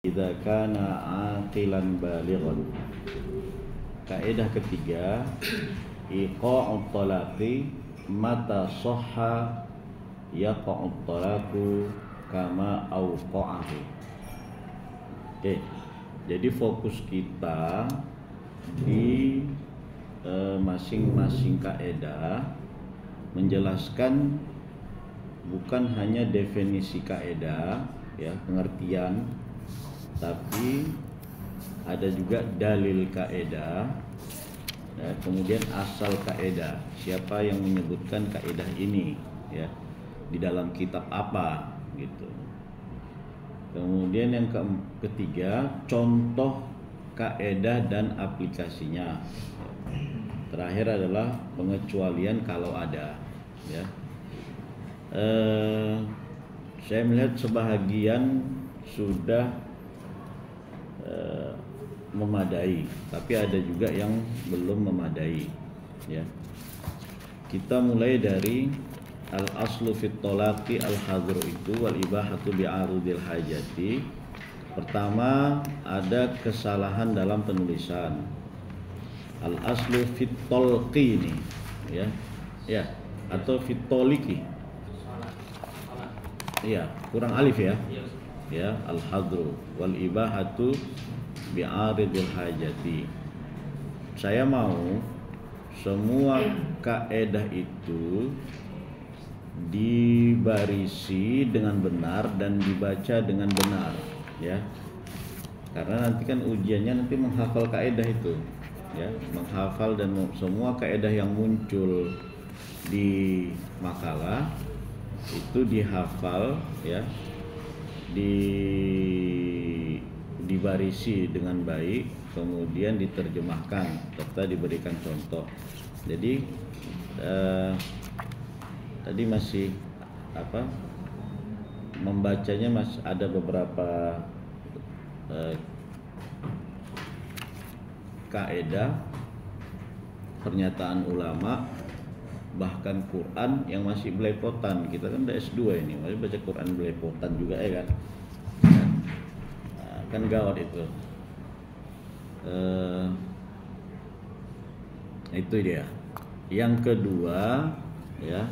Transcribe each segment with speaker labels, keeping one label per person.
Speaker 1: Idza kana aqilan balighan. Kaidah ketiga, iqa'ut talaqi mata sahha yaqa'ut talaqu kama auqa'ahu. Oke. Jadi fokus kita di masing-masing kaidah menjelaskan bukan hanya definisi kaidah ya, pengertian, tapi ada juga dalil kaidah ya, kemudian asal kaidah, siapa yang menyebutkan kaidah ini ya, di dalam kitab apa gitu. Kemudian yang ketiga, contoh kaidah dan aplikasinya. Terakhir adalah pengecualian kalau ada ya. Saya melihat sebahagian sudah memadai, tapi ada juga yang belum memadai ya. Kita mulai dari al-aslu fit talaqi al-hadru itu wal ibahatu bi'arudil hajati. Pertama, ada kesalahan dalam penulisan. Al-aslu fit talqi ini ya. Ya, atau fit toliki. Iya, kurang alif ya. Ya, al-hadru wal ibahatu bi'aridil hajati. Saya mau semua kaidah itu dibarisi dengan benar dan dibaca dengan benar ya. Karena nanti kan ujiannya nanti menghafal kaidah itu ya, menghafal dan semua kaidah yang muncul di makalah itu dihafal ya, dibarisi dengan baik, kemudian diterjemahkan serta diberikan contoh. Jadi tadi masih membacanya masih ada beberapa kaidah, pernyataan ulama, bahkan Quran yang masih belepotan. Kita kan udah S2 ini, masih baca Quran belepotan juga ya kan. Kan gawat itu. Itu dia. Yang kedua ya,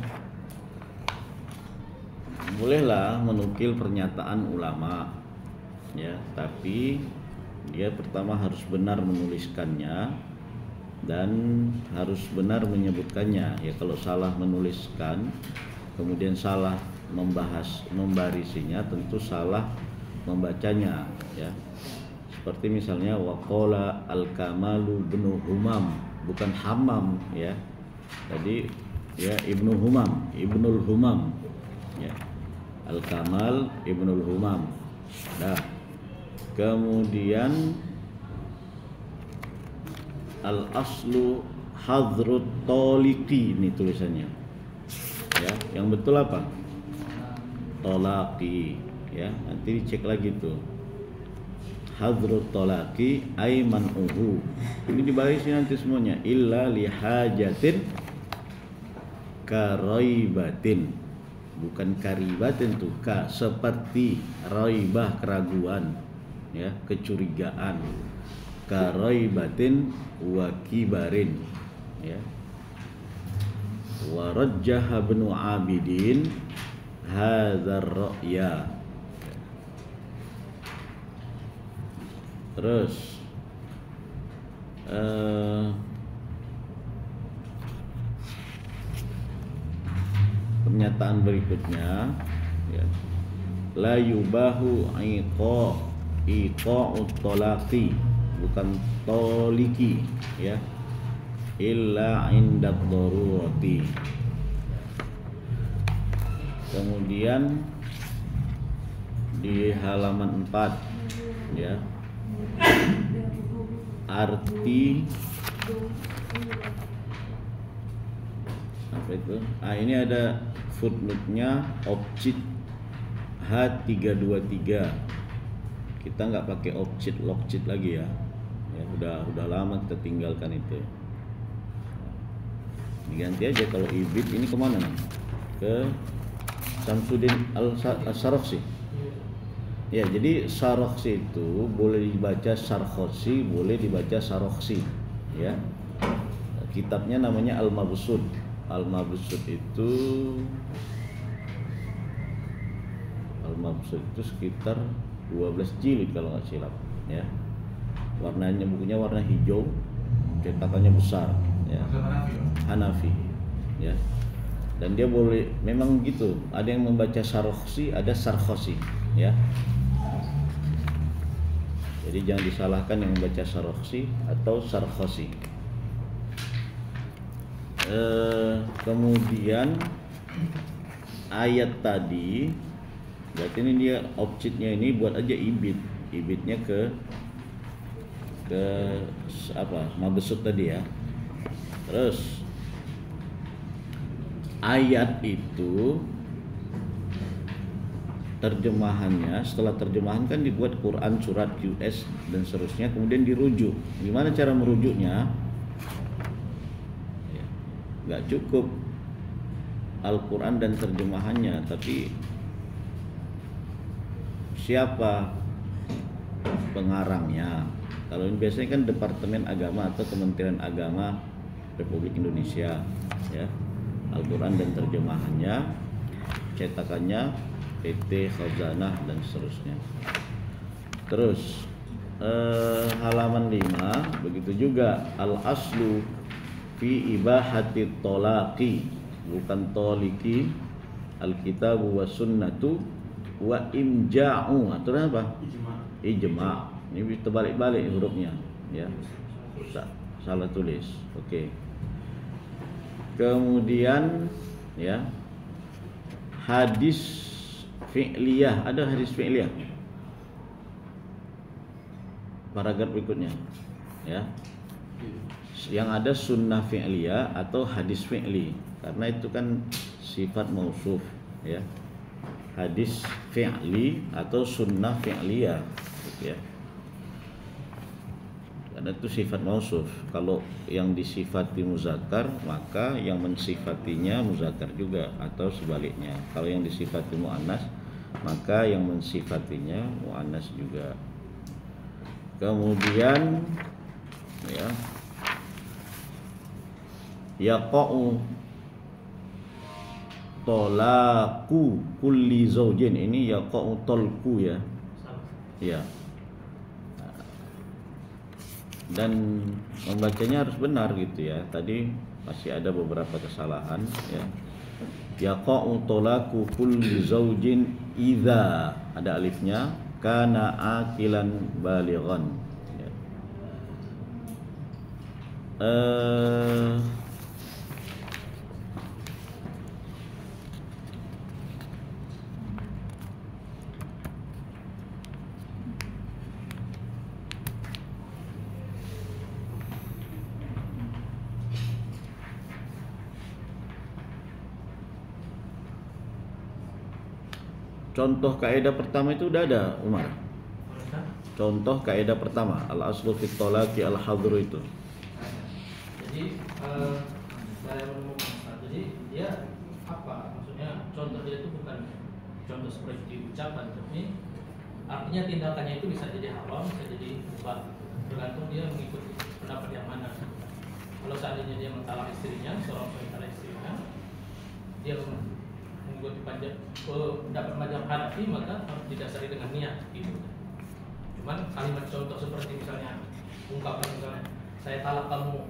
Speaker 1: bolehlah menukil pernyataan ulama ya, tapi dia pertama harus benar menuliskannya dan harus benar menyebutkannya ya. Kalau salah menuliskan kemudian salah membarisinya, tentu salah membacanya ya. Seperti misalnya waqala al-kamalu ibnu humam, bukan hamam ya. Tadi ya ibnul humam ya. Al-kamal ibnul humam. Nah, kemudian al-aslu hadrut toliki, ini tulisannya ya. Yang betul apa? Tolaki ya. Nanti dicek lagi tuh. Hadrut tolaki aiman uhu. Ini dibarisi nanti semuanya. Illa lihajatin karaibatin, bukan karibatin tuh, ka seperti raibah, keraguan ya, kecurigaan. Karaibatin wa kibarin ya. Wa rajjaha ibnu Abidin hadzal ra'ya. Terus pernyataan berikutnya ya, la yubahu iqa'ut talaqi, bukan toliki ya, illa indad darurati. Kemudian di halaman 4 ya, arti apa itu? Ini ada footnote-nya, objek H323. Kita nggak pakai objek lokcit lagi ya. Ya udah lama kita tinggalkan itu. Diganti aja. Kalau ibid ini kemana nih? Ke Samsudin Al-Sarakhsi Ya, jadi Sarokhsi itu boleh dibaca Sarkhosi, boleh dibaca Sarokhsi, ya. Kitabnya namanya Al-Mabsut. Al-Mabsut itu sekitar 12 jilid kalau nggak silap, ya. Warnanya, bukunya warna hijau, cetakannya besar, ya. Hanafi, ya. Dan dia boleh, memang gitu. Ada yang membaca Sarokhsi, ada Sarkhosi, ya. Jadi jangan disalahkan yang membaca Sarokhsi atau Sarkhosi. Kemudian ayat tadi, berarti ini dia objeknya ini buat aja ibitnya ke apa, mabsut tadi ya. Terus ayat itu terjemahannya, setelah terjemahan kan dibuat Quran, surat, QS dan seterusnya, kemudian dirujuk. Gimana cara merujuknya? Ya, nggak cukup Al-Quran dan terjemahannya, tapi siapa pengarangnya? Kalau ini biasanya kan Departemen Agama atau Kementerian Agama Republik Indonesia, ya. Al-Quran dan terjemahannya, cetakannya PT Khazanah dan seterusnya. Terus halaman 5 begitu juga al-aslu fi ibahati tolaki, bukan toliki, al-kitabu wa sunnatu wa imja'u. Atau apa? Ijma'. Ini terbalik-balik hurufnya, ya. Salah tulis. Oke. Kemudian ya, hadis fi'liyah, ada hadis fi'liyah. Paragraf berikutnya, ya. Yang ada sunnah fi'liyah atau hadis fi'li, karena itu kan sifat mausuf, ya. Hadis fi'li atau sunnah fi'liyah, ya. Karena itu sifat mausuf. Kalau yang disifati muzakkar, maka yang mensifatinya muzakkar juga, atau sebaliknya. Kalau yang disifati muannas, maka yang mensifatinya muannas juga. Kemudian ya, yaqa'u tolaku kulli zaujin. Ini yaqa'u tolku, ya. Ya. Dan membacanya harus benar gitu ya. Tadi masih ada beberapa kesalahan, ya. Yaqa'u tolaku kulli zaujin idza, ada alifnya, kana akilan balighan, ya. Contoh kaidah pertama itu udah ada, Umar. Contoh kaidah pertama, al-aslu fit talaqi al-hadru itu.
Speaker 2: Jadi saya menemukan, jadi dia apa maksudnya, contoh dia itu bukan contoh seperti ucapan, tapi artinya tindakannya itu bisa jadi haram, bisa jadi mubah, tergantung dia mengikuti pendapat yang mana. Kalau seandainya dia mentalak istrinya, seorang mentalak istrinya, dia mengikuti pendapat mazhab Hanafi, maka harus didasari dengan niat gitu. Cuman kalimat contoh seperti misalnya ungkapan misalnya, saya talak kamu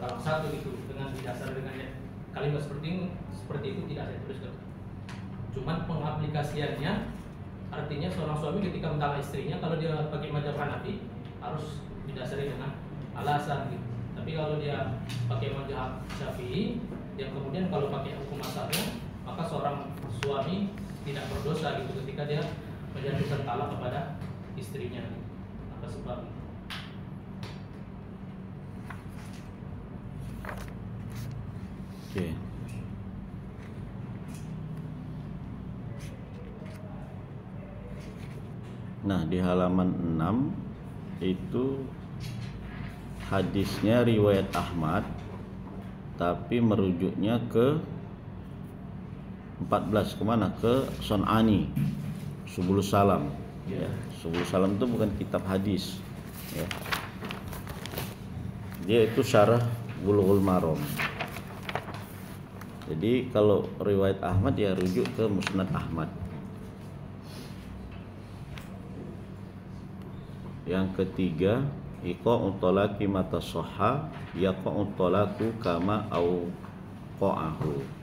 Speaker 2: talak satu gitu, dengan didasari dengan niat, kalimat seperti itu tidak saya tuliskan. Cuman pengaplikasiannya, artinya seorang suami ketika mentalak istrinya, kalau dia pakai mazhab Hanafi harus didasari dengan alasan gitu. Tapi kalau dia pakai mazhab Syafi'i, yang kemudian kalau pakai hukum asalnya, maka seorang suami tidak berdosa gitu ketika dia menjatuhkan talak kepada istrinya. Apa sebab?
Speaker 1: Oke. Nah, di halaman 6 itu hadisnya riwayat Ahmad, tapi merujuknya ke 14, kemana? Ke Sun'ani. Subul Salam. Ya, Subul Salam itu bukan kitab hadis. Ya. Dia itu syarah Bulughul Maram. Jadi kalau riwayat Ahmad ya rujuk ke Musnad Ahmad. Yang ketiga, iqa'u talaqi mata sahha yaqa'u talaqu kama au qa'ahu.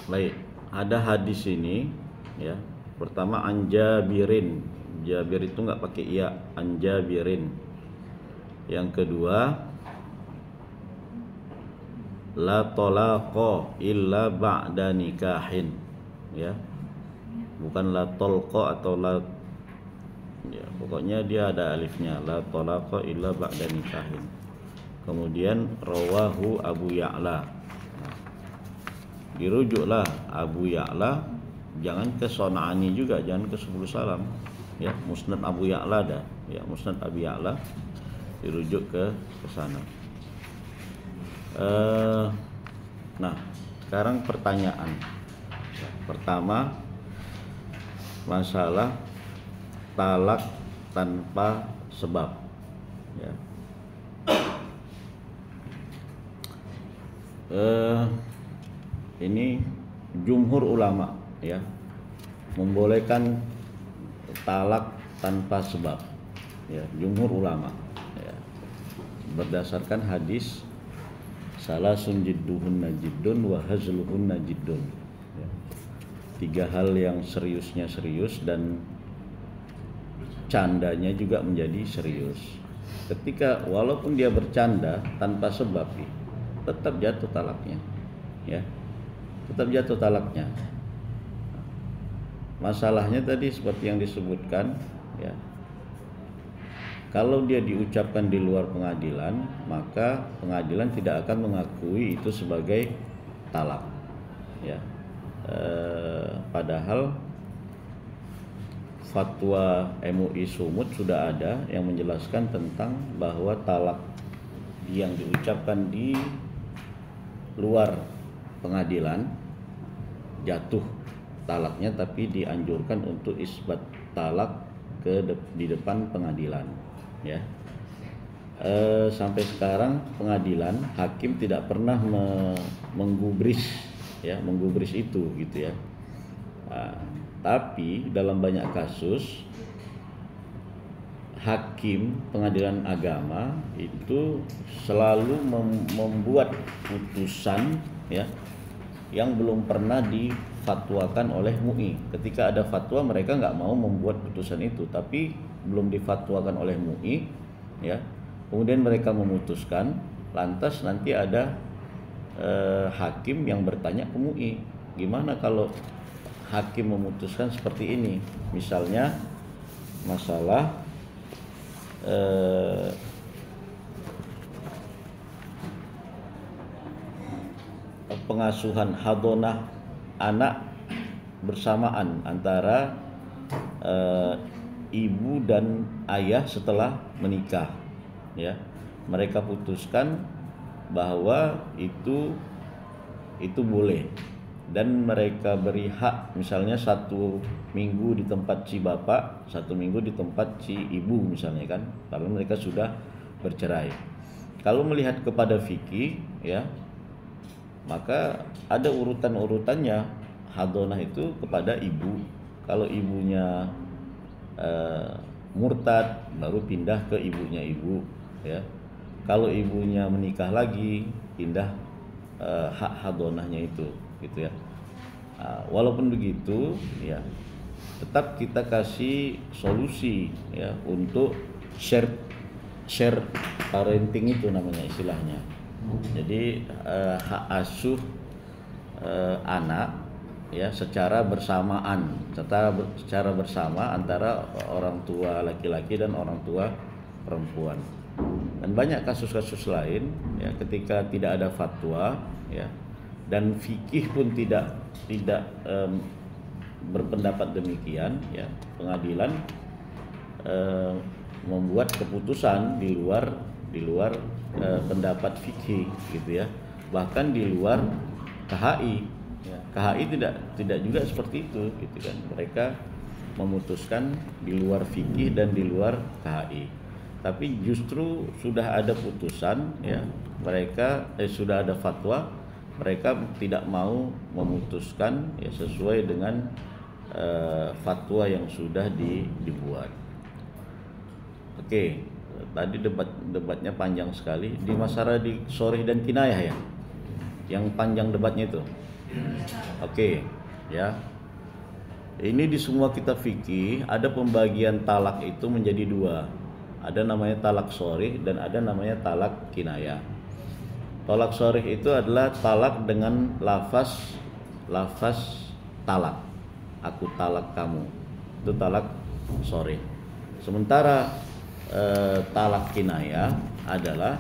Speaker 1: Baik, ada hadis ini ya. Pertama Anjabirin. Jabir itu enggak pakai iya, Anjabirin. Yang kedua la talaqa illa ba'da nikahin, ya. Bukan la talqa atau la, ya, pokoknya dia ada alifnya, la talaqa illa ba'da nikahin. Kemudian rawahu Abu Ya'la. Dirujuklah Abu Ya'la, jangan ke Son'ani juga, jangan ke Subul Salam, ya. Musnad Abu Ya'la dah, ya, Musnad Abu Ya'la dirujuk ke sana. Nah, sekarang pertanyaan pertama, masalah talak tanpa sebab, ya. Ini jumhur ulama, ya, membolehkan talak tanpa sebab, ya, jumhur ulama, ya, berdasarkan hadis salasun jidduhunna jiddun wa hazluhunna jiddun, ya. 3 hal yang seriusnya serius dan candanya juga menjadi serius. Ketika walaupun dia bercanda tanpa sebab, tetap jatuh talaknya, ya, tetap jatuh talaknya. Masalahnya tadi seperti yang disebutkan, ya, kalau dia diucapkan di luar pengadilan, maka pengadilan tidak akan mengakui itu sebagai talak, ya. Padahal fatwa MUI Sumut sudah ada yang menjelaskan tentang bahwa talak yang diucapkan di luar pengadilan jatuh talaknya, tapi dianjurkan untuk isbat talak di depan pengadilan, ya. Sampai sekarang pengadilan, hakim tidak pernah menggubris, ya, menggubris itu, gitu, ya. Tapi dalam banyak kasus hakim pengadilan agama itu selalu membuat putusan, ya, yang belum pernah difatwakan oleh MUI. Ketika ada fatwa, mereka nggak mau membuat putusan itu, tapi belum difatwakan oleh MUI, ya. Kemudian mereka memutuskan, lantas nanti ada hakim yang bertanya ke MUI, gimana kalau hakim memutuskan seperti ini? Misalnya masalah pengasuhan hadonah anak bersamaan antara ibu dan ayah setelah menikah, ya. Mereka putuskan bahwa itu boleh, dan mereka beri hak, misalnya 1 minggu di tempat si bapak, 1 minggu di tempat si ibu, misalnya, kan, karena mereka sudah bercerai. Kalau melihat kepada fikih, ya, maka ada urutan-urutannya. Hadonah itu kepada ibu. Kalau ibunya murtad, baru pindah ke ibunya ibu, ya. Kalau ibunya menikah lagi, pindah hak hadonahnya itu, gitu, ya. Walaupun begitu, ya, tetap kita kasih solusi, ya, untuk share parenting itu namanya, istilahnya. Jadi hak asuh anak, ya, secara bersamaan, secara bersama antara orang tua laki-laki dan orang tua perempuan. Dan banyak kasus-kasus lain, ya, ketika tidak ada fatwa, ya, dan fikih pun tidak berpendapat demikian, ya, pengadilan membuat keputusan di luar pendapat fikih gitu ya, bahkan di luar KHI ya. KHI tidak juga seperti itu gitu kan, mereka memutuskan di luar fikih dan di luar KHI, tapi justru sudah ada putusan ya, mereka sudah ada fatwa, mereka tidak mau memutuskan ya sesuai dengan fatwa yang sudah dibuat. Oke, tadi debatnya panjang sekali di masalah di sharih dan kinayah ya, yang panjang debatnya itu. Oke, ya. Ini di semua kitab fikih ada pembagian talak itu menjadi dua. Ada namanya talak sharih dan ada namanya talak kinayah. Talak sharih itu adalah talak dengan lafaz talak. Aku talak kamu. Itu talak sharih. Sementara talak kinayah adalah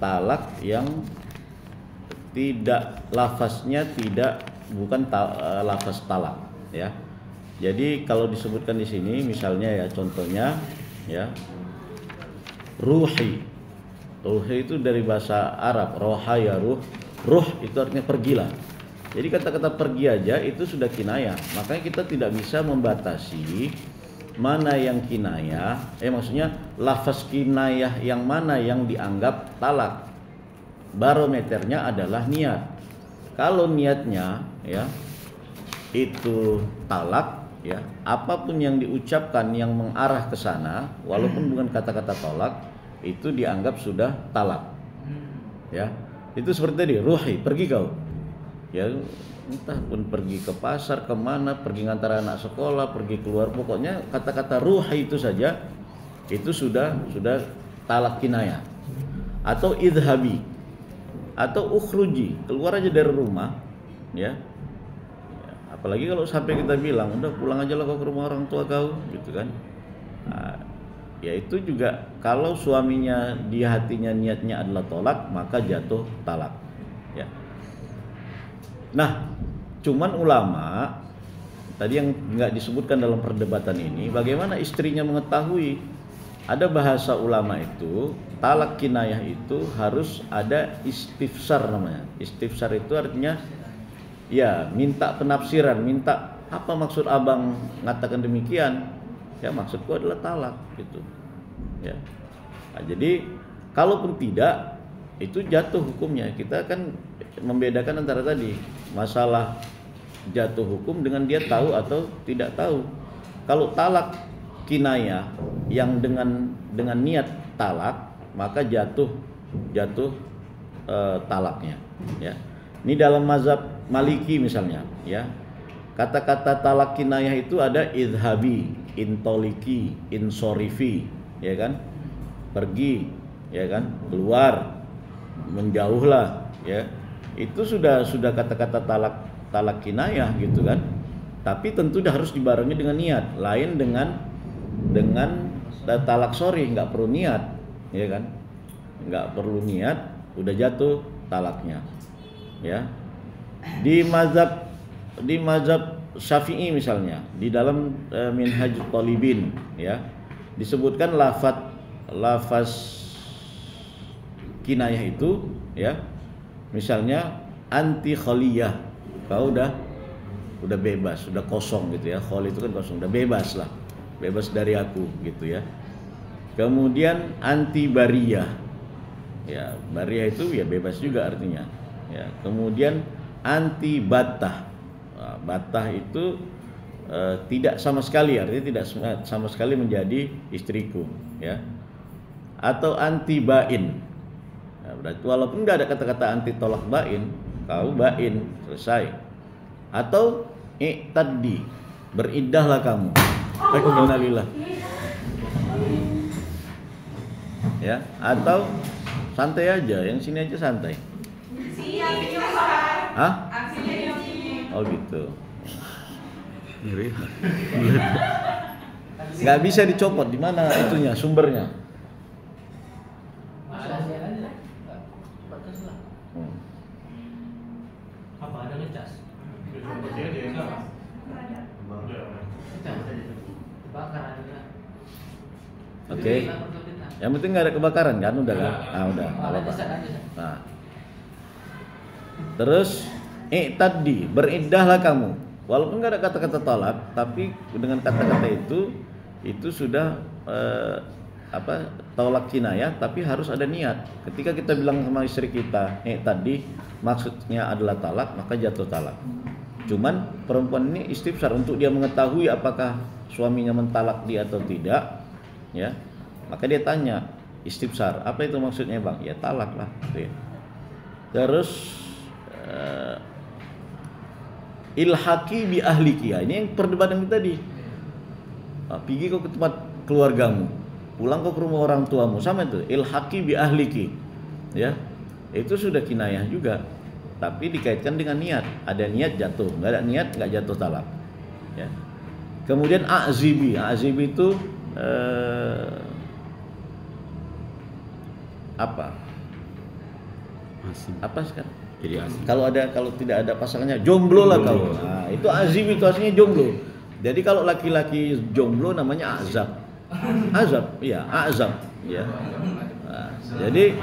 Speaker 1: talak yang tidak lafaznya bukan lafaz talak ya. Jadi kalau disebutkan di sini misalnya ya, contohnya ya, ruhi. Ruhi itu dari bahasa Arab, roha ya ruh. Ruh itu artinya pergilah. Jadi kata-kata pergi aja itu sudah kinayah. Makanya kita tidak bisa membatasi mana yang kinayah, maksudnya lafaz kinayah yang mana yang dianggap talak. Barometernya adalah niat. Kalau niatnya ya itu talak ya, apapun yang diucapkan yang mengarah ke sana walaupun bukan kata-kata tolak itu dianggap sudah talak. Ya. Itu seperti tadi, ruhi, pergi kau. Ya, entah pun pergi ke pasar, kemana, pergi ngantar anak sekolah, pergi keluar, pokoknya kata-kata ruhi itu saja itu sudah talak kinayah. Atau idhabi, atau ukhruji, keluar aja dari rumah ya. Apalagi kalau sampai kita bilang udah pulang aja lah kau ke rumah orang tua kau gitu kan. Nah, ya itu juga kalau suaminya di hatinya niatnya adalah tolak, maka jatuh talak ya. Nah, cuman ulama tadi yang nggak disebutkan dalam perdebatan ini, bagaimana istrinya mengetahui? Ada bahasa ulama itu, talak kinayah itu harus ada istifsar namanya. Istifsar itu artinya ya minta penafsiran, minta apa maksud abang mengatakan demikian? Ya maksudku adalah talak gitu. Ya. Nah, jadi kalaupun tidak itu jatuh hukumnya. Kita kan membedakan antara tadi masalah jatuh hukum dengan dia tahu atau tidak tahu. Kalau talak kinayah yang dengan niat talak, maka jatuh talaknya ya. Ini dalam mazhab Maliki misalnya ya. Kata-kata talak kinayah itu ada idhabi, intoliki, insorifi ya kan? Pergi ya kan? Keluar, menjauhlah ya. Itu sudah kata-kata talak kinayah gitu kan. Tapi tentu harus dibarengi dengan niat. Lain dengan talak sharih, nggak perlu niat ya kan. Nggak perlu niat, udah jatuh talaknya ya. Di mazhab Syafi'i misalnya, di dalam Minhajut Thalibin ya, disebutkan lafaz kinayah itu ya. Misalnya anti khaliyah, kau udah bebas, udah kosong gitu ya. Khali itu kan kosong, udah bebas lah, bebas dari aku gitu ya. Kemudian anti bariyah, ya bariyah itu ya bebas juga artinya ya. Kemudian anti batah, nah, batah itu tidak sama sekali, artinya tidak sama sekali menjadi istriku ya. Atau anti bain, nah, berarti walaupun nggak ada kata-kata anti tolak bain, kau bain, selesai. Atau tadi beridahlah kamu. Innalillah. Ya, atau santai aja, yang sini aja santai. Hah? Oh gitu. Ngeri. Nggak bisa dicopot, di mana itunya, sumbernya?
Speaker 2: Apa ada ngecas? Bakar ada.
Speaker 1: Oke. Yang penting nggak ada kebakaran kan, udah kan? Ah udah, nggak apa-apa. Nah, terus tadi beriddahlah kamu, walaupun nggak ada kata-kata talak, tapi dengan kata-kata itu sudah tolak kinayah, tapi harus ada niat. Ketika kita bilang sama istri kita tadi maksudnya adalah talak, maka jatuh talak. Cuman perempuan ini istifsar untuk dia mengetahui apakah suaminya mentalak dia atau tidak, ya. Maka dia tanya, istifsar, apa itu maksudnya bang? Ya talak lah, gitu ya. Terus ilhaqi bi ahliki, ya, ini yang perdebatan kita tadi. Pergi kau ke tempat keluargamu, pulang kau ke rumah orang tuamu, sama itu ilhaqi bi ahliki, ya. Itu sudah kinayah juga, tapi dikaitkan dengan niat. Ada niat jatuh, nggak ada niat nggak jatuh talak, ya. Kemudian a'zibi itu apa sekarang?
Speaker 3: Jadi asing.
Speaker 1: Kalau tidak ada pasangannya, jomblo lah kau. Nah, itu azib, itu aslinya jomblo. Jadi kalau laki-laki jomblo namanya azab. Azab, iya, azab, ya. Nah, jadi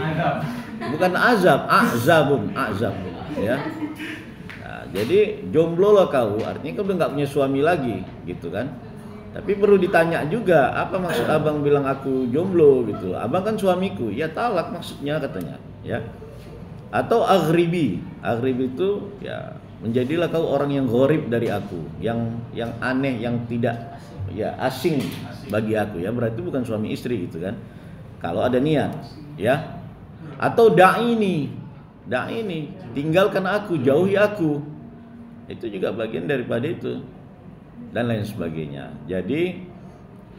Speaker 1: bukan azab, azab, ya. Nah, jadi jomblo lah kau, artinya kau udah nggak punya suami lagi, gitu kan? Tapi perlu ditanya juga, apa maksud abang bilang aku jomblo gitu? Abang kan suamiku, ya talak maksudnya katanya, ya. Atau aghribi itu ya menjadilah kau orang yang gharib dari aku, yang aneh, yang tidak ya asing bagi aku, ya berarti bukan suami istri gitu kan. Kalau ada niat, ya. Atau da'ini, tinggalkan aku, jauhi aku. Itu juga bagian daripada itu dan lain sebagainya. Jadi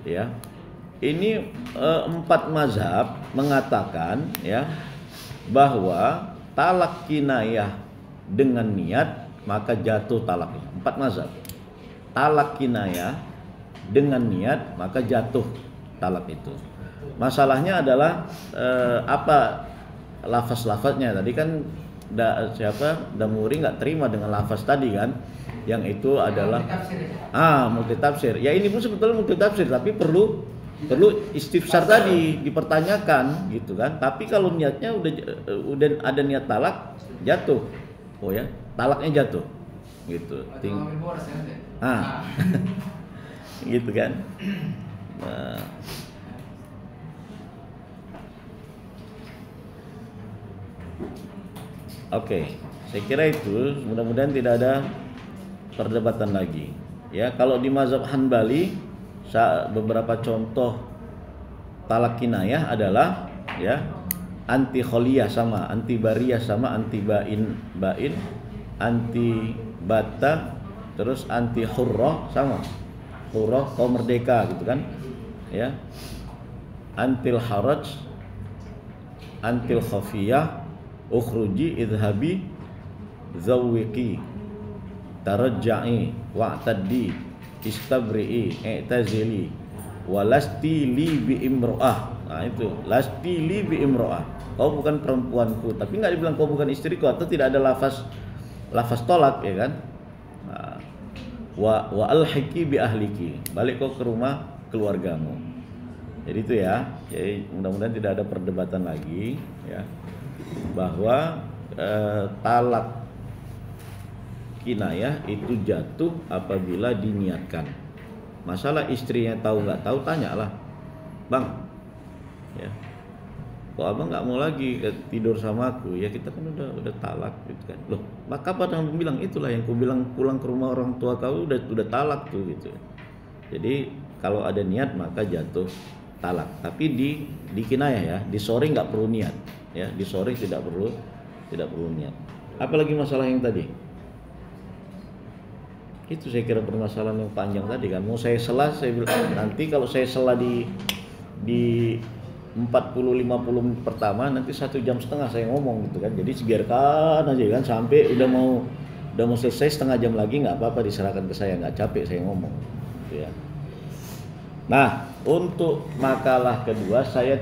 Speaker 1: ya ini 4 mazhab mengatakan ya bahwa talak kinayah dengan niat maka jatuh talaknya. 4 mazhab. Talak kinayah dengan niat maka jatuh talak itu. Masalahnya adalah apa lafaz-lafaznya. Tadi kan Damuri nggak terima dengan lafaz tadi kan, yang itu adalah multitafsir. Ya ini pun sebetulnya multitafsir, tapi perlu istifsar tadi, dipertanyakan gitu kan. Tapi kalau niatnya udah ada niat talak, jatuh. Oh ya, talaknya jatuh. Gitu. Gitu kan. Nah. Oke, saya kira itu mudah-mudahan tidak ada perdebatan lagi. Ya, kalau di mazhab Hanbali beberapa contoh talak kinayah adalah ya anti kholiyah sama, anti bariyah sama, anti bain, anti bata, terus anti hurrah sama. Hurrah kaum merdeka gitu kan. Ya. Antil haraj, antil khafiyah, ukhruji idhabi zawwiqi tarajja'i wa'taddi istabri'i i'tazili walasti li bi imro'ah. Nah itu lasti li bi imro'ah, kau bukan perempuanku, tapi nggak dibilang kau bukan istriku, atau tidak ada lafaz tolak ya kan. Nah, wa alhiqi bi ahliki, balik kau ke rumah keluargamu. Jadi itu ya, jadi mudah-mudahan tidak ada perdebatan lagi ya bahwa talak kinayah itu jatuh apabila diniatkan. Masalah istrinya tahu nggak tahu, tanyalah, bang, ya, kok abang nggak mau lagi tidur sama aku? Ya kita kan udah talak, gitu kan. Loh, maka apa yang bilang itulah yang ku bilang, pulang ke rumah orang tua kau udah talak tuh gitu. Jadi kalau ada niat maka jatuh talak. Tapi di kinayah ya, di sore nggak perlu niat, ya di sore tidak perlu niat. Apalagi masalah yang tadi. Itu saya kira permasalahan yang panjang tadi kan. Mau saya sela, saya bilang nanti kalau saya sela di 40-50 menit pertama, nanti 1,5 jam saya ngomong gitu kan. Jadi biarkan aja kan sampai udah mau selesai setengah jam lagi, nggak apa-apa, diserahkan ke saya, nggak capek saya ngomong gitu ya. Nah, untuk makalah kedua saya